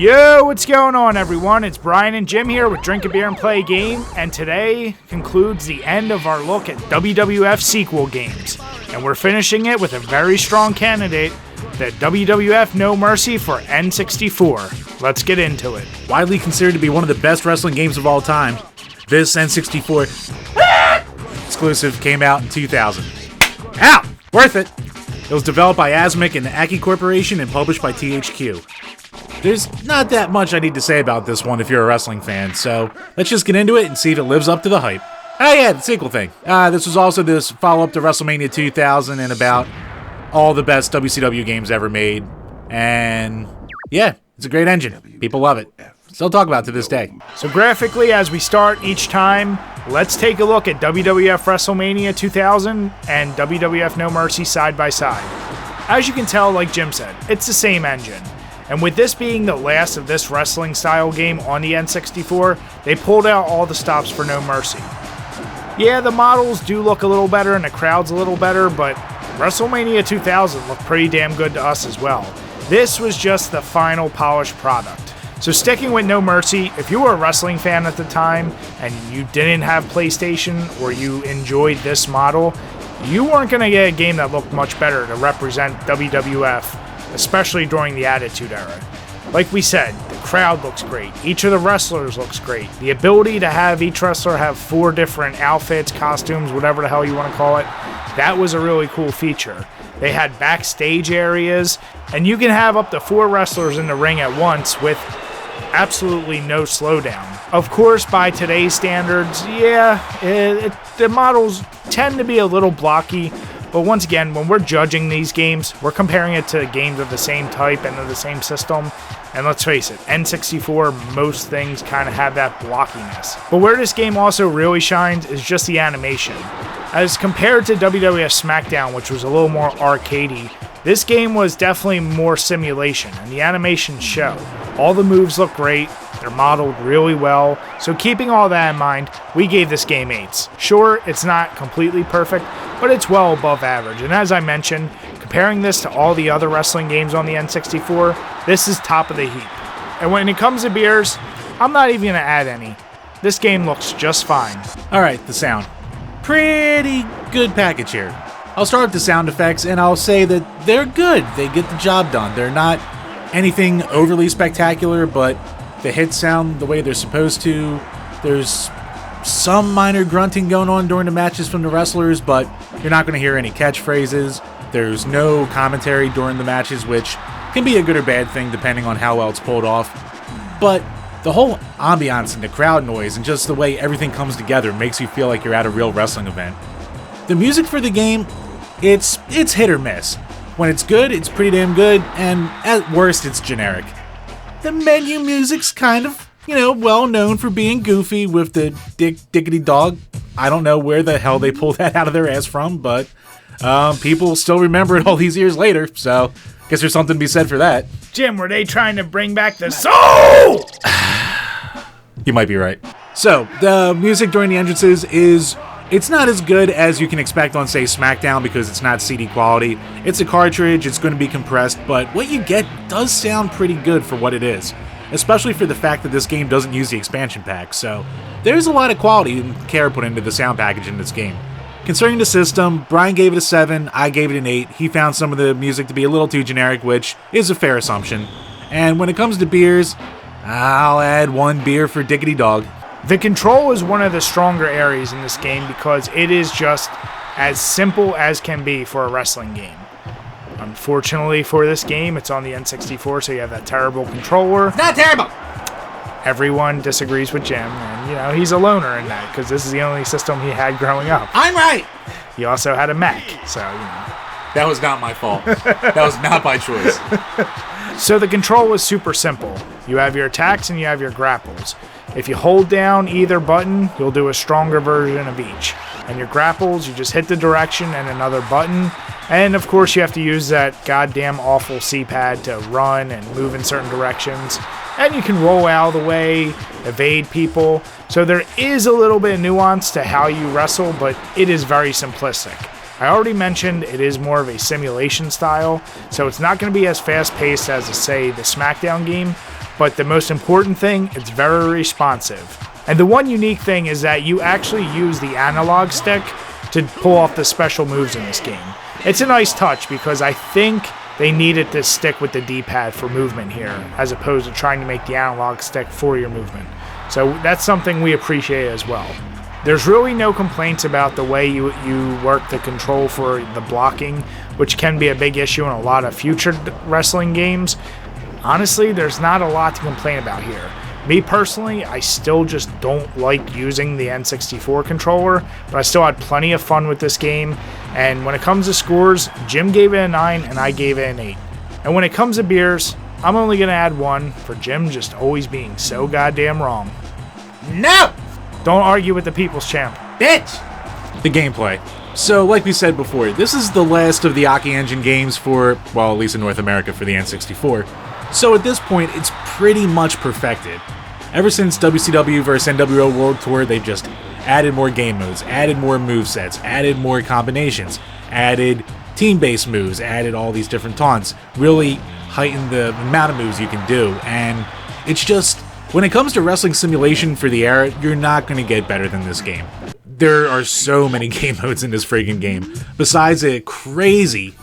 Yo, what's going on, everyone? It's Brian and Jim here with Drink a Beer and Play a Game, and today concludes the end of our look at WWF sequel games. And we're finishing it with a very strong candidate, the WWF No Mercy for N64. Let's get into it. Widely considered to be one of the best wrestling games of all time, this N64 exclusive came out in 2000. Ow! Worth it! It was developed by Asmik and the Aki Corporation and published by THQ. There's not that much I need to say about this one if you're a wrestling fan, so let's just get into it and see if it lives up to the hype. Oh yeah, the sequel thing. This was also this follow-up to WrestleMania 2000 and about all the best WCW games ever made. And yeah, it's a great engine. People love it. Still talk about it to this day. So graphically, as we start each time, let's take a look at WWF WrestleMania 2000 and WWF No Mercy side by side. As you can tell, like Jim said, it's the same engine. And with this being the last of this wrestling style game on the N64, they pulled out all the stops for No Mercy. Yeah, the models do look a little better and the crowd's a little better, but WrestleMania 2000 looked pretty damn good to us as well. This was just the final polished product. So sticking with No Mercy, if you were a wrestling fan at the time and you didn't have PlayStation or you enjoyed this model, you weren't going to get a game that looked much better to represent WWF, especially during the Attitude Era. Like we said, the crowd looks great. Each of the wrestlers looks great. The ability to have each wrestler have 4 different outfits, costumes, whatever the hell you want to call it, that was a really cool feature. They had backstage areas, and you can have up to 4 wrestlers in the ring at once with absolutely no slowdown. Of course, by today's standards, the models tend to be a little blocky, but once again, when we're judging these games, we're comparing it to games of the same type and of the same system. And let's face it, N64, most things kind of have that blockiness. But where this game also really shines is just the animation. As compared to WWF SmackDown, which was a little more arcadey, this game was definitely more simulation, and the animations show. All the moves look great, they're modeled really well, so keeping all that in mind, we gave this game 8s. Sure, it's not completely perfect, but it's well above average, and as I mentioned, comparing this to all the other wrestling games on the N64, this is top of the heap. And when it comes to beers, I'm not even going to add any. This game looks just fine. Alright, the sound. Pretty good package here. I'll start with the sound effects, and I'll say that they're good. They get the job done. They're not anything overly spectacular, but the hits sound the way they're supposed to. There's some minor grunting going on during the matches from the wrestlers, but you're not going to hear any catchphrases. There's no commentary during the matches, which can be a good or bad thing depending on how well it's pulled off. But the whole ambiance and the crowd noise and just the way everything comes together makes you feel like you're at a real wrestling event. The music for the game, it's hit or miss. When it's good, it's pretty damn good, and at worst, it's generic. The menu music's kind of, well known for being goofy with the dickety dog. I don't know where the hell they pulled that out of their ass from, but people still remember it all these years later, so I guess there's something to be said for that. Jim, were they trying to bring back the soul? You might be right. So, the music during the entrances it's not as good as you can expect on, say, SmackDown because it's not CD quality. It's a cartridge, it's going to be compressed, but what you get does sound pretty good for what it is, especially for the fact that this game doesn't use the expansion pack, so there's a lot of quality and care put into the sound package in this game. Concerning the system, Brian gave it a 7, I gave it an 8. He found some of the music to be a little too generic, which is a fair assumption. And when it comes to beers, I'll add 1 beer for Dickety Dog. The control is one of the stronger areas in this game because it is just as simple as can be for a wrestling game. Unfortunately for this game, it's on the N64, so you have that terrible controller. It's not terrible! Everyone disagrees with Jim, and he's a loner in that because this is the only system he had growing up. I'm right! He also had a Mac, so That was not my fault. That was not my choice. So the control was super simple. You have your attacks and you have your grapples. If you hold down either button, you'll do a stronger version of each. And your grapples, you just hit the direction and another button. And of course you have to use that goddamn awful C-pad to run and move in certain directions. And you can roll out of the way, evade people. So there is a little bit of nuance to how you wrestle, but it is very simplistic. I already mentioned it is more of a simulation style, so it's not going to be as fast-paced as, say, the SmackDown game, but the most important thing, it's very responsive. And the one unique thing is that you actually use the analog stick to pull off the special moves in this game. It's a nice touch because I think they needed to stick with the D-pad for movement here, as opposed to trying to make the analog stick for your movement. So that's something we appreciate as well. There's really no complaints about the way you work the control for the blocking, which can be a big issue in a lot of future wrestling games. Honestly, there's not a lot to complain about here. Me personally, I still just don't like using the N64 controller, but I still had plenty of fun with this game. And when it comes to scores, Jim gave it a 9 and I gave it an 8. And when it comes to beers, I'm only going to add 1 for Jim just always being so goddamn wrong. No! Don't argue with the people's champ. Bitch! The gameplay. So, like we said before, this is the last of the Aki Engine games for, well, at least in North America for the N64. So at this point, it's pretty much perfected. Ever since WCW vs NWO World Tour, they've just added more game modes, added more movesets, added more combinations, added team-based moves, added all these different taunts, really heightened the amount of moves you can do, and it's just, when it comes to wrestling simulation for the era, you're not going to get better than this game. There are so many game modes in this friggin' game, besides a crazy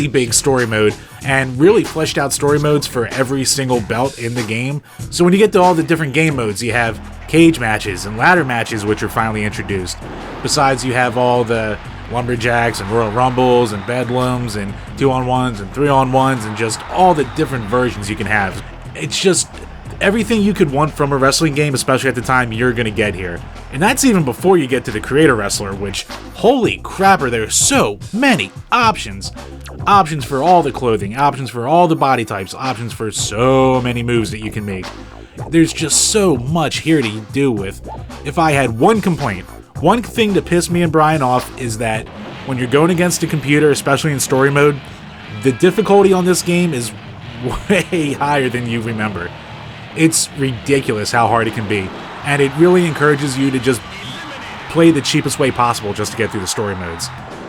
big story mode, and really fleshed out story modes for every single belt in the game. So when you get to all the different game modes, you have cage matches and ladder matches, which are finally introduced. Besides, you have all the Lumberjacks and Royal Rumbles and Bedlams and 2-on-1s and 3-on-1s and just all the different versions you can have. It's just everything you could want from a wrestling game, especially at the time, you're going to get here. And that's even before you get to the Creator Wrestler, which, holy crapper, there are so many options. Options for all the clothing, options for all the body types, options for so many moves that you can make. There's just so much here to do with. If I had one complaint, one thing to piss me and Brian off is that when you're going against a computer, especially in story mode, the difficulty on this game is way higher than you remember. It's ridiculous how hard it can be, and it really encourages you to just play the cheapest way possible just to get through the story modes.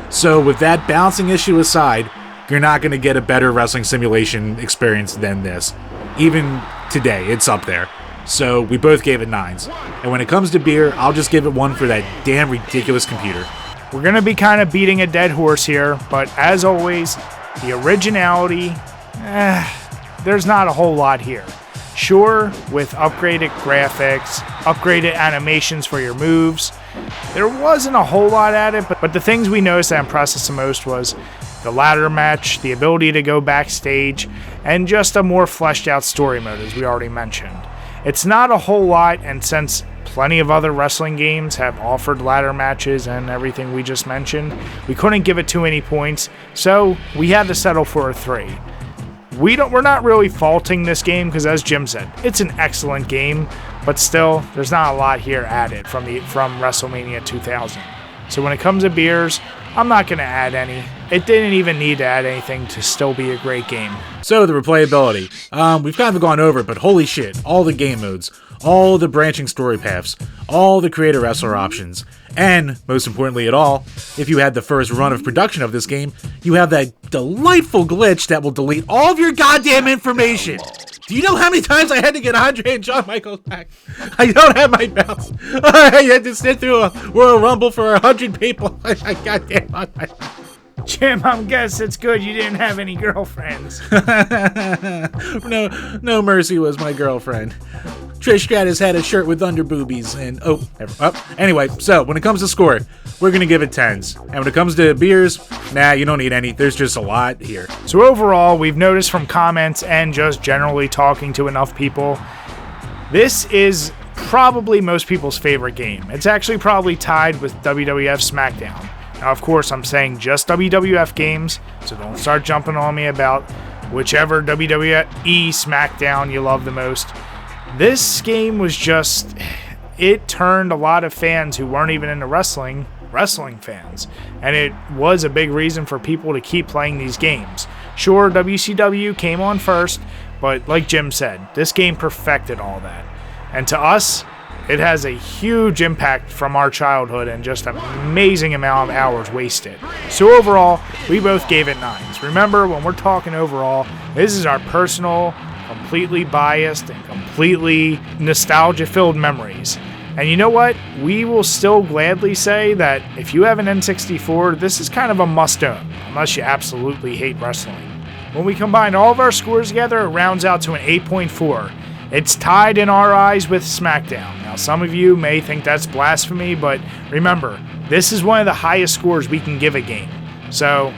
So with that balancing issue aside, you're not going to get a better wrestling simulation experience than this. Even today, it's up there. So we both gave it 9s. And when it comes to beer, I'll just give it 1 for that damn ridiculous computer. We're going to be kind of beating a dead horse here, but as always, the originality, there's not a whole lot here. Sure, with upgraded graphics, upgraded animations for your moves, there wasn't a whole lot added, but the things we noticed that impressed us the most was the ladder match, the ability to go backstage, and just a more fleshed out story mode, as we already mentioned. It's not a whole lot, and since plenty of other wrestling games have offered ladder matches and everything we just mentioned, we couldn't give it too many points, so we had to settle for a 3. We're not really faulting this game because, as Jim said, it's an excellent game, but still, there's not a lot here added from WrestleMania 2000. So when it comes to beers, I'm not going to add any. It didn't even need to add anything to still be a great game. So the replayability. We've kind of gone over it, but holy shit, all the game modes, all the branching story paths, all the Creator Wrestler options, and, most importantly at all, if you had the first run of production of this game, you have that delightful glitch that will delete all of your goddamn information. Do you know how many times I had to get Andre and Shawn Michaels back? I don't have my belts. I had to sit through a Royal Rumble for 100 people. Goddamn. Jim, I'm guessing it's good you didn't have any girlfriends. No Mercy was my girlfriend. Trish Stratus had a shirt with under boobies, and anyway, so when it comes to score, we're gonna give it 10s. And when it comes to beers, nah, you don't need any. There's just a lot here. So overall, we've noticed from comments and just generally talking to enough people, this is probably most people's favorite game. It's actually probably tied with WWF SmackDown. Now, of course, I'm saying just WWF games, so don't start jumping on me about whichever WWE SmackDown you love the most. This game was just, it turned a lot of fans who weren't even into wrestling fans. And it was a big reason for people to keep playing these games. Sure, WCW came on first, but like Jim said, this game perfected all that. And to us, it has a huge impact from our childhood and just an amazing amount of hours wasted. So overall, we both gave it 9s. Remember, when we're talking overall, this is our personal completely biased and completely nostalgia-filled memories. And you know what? We will still gladly say that if you have an N64, this is kind of a must-own, unless you absolutely hate wrestling. When we combine all of our scores together, it rounds out to an 8.4. It's tied in our eyes with SmackDown. Now, some of you may think that's blasphemy, but remember, this is one of the highest scores we can give a game. So,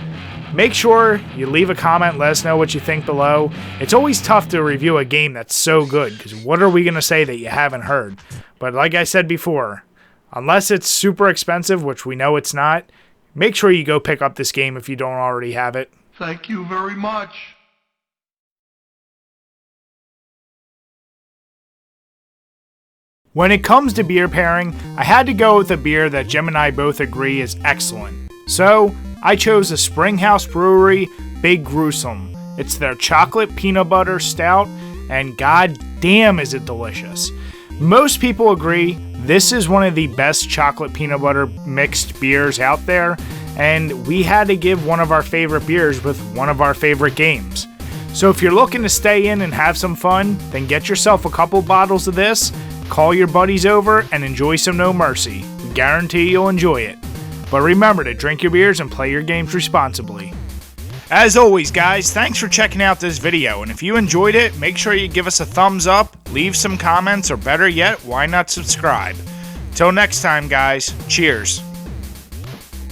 make sure you leave a comment, let us know what you think below. It's always tough to review a game that's so good, because what are we going to say that you haven't heard? But like I said before, unless it's super expensive, which we know it's not, make sure you go pick up this game if you don't already have it. Thank you very much. When it comes to beer pairing, I had to go with a beer that Jim and I both agree is excellent. So, I chose the Springhouse Brewery Big Gruesome. It's their chocolate peanut butter stout, and god damn is it delicious. Most people agree this is one of the best chocolate peanut butter mixed beers out there, and we had to give one of our favorite beers with one of our favorite games. So if you're looking to stay in and have some fun, then get yourself a couple bottles of this, call your buddies over, and enjoy some No Mercy. We guarantee you'll enjoy it. But remember to drink your beers and play your games responsibly. As always, guys, thanks for checking out this video, and if you enjoyed it, make sure you give us a thumbs up, leave some comments, or better yet, why not subscribe? Till next time, guys, cheers.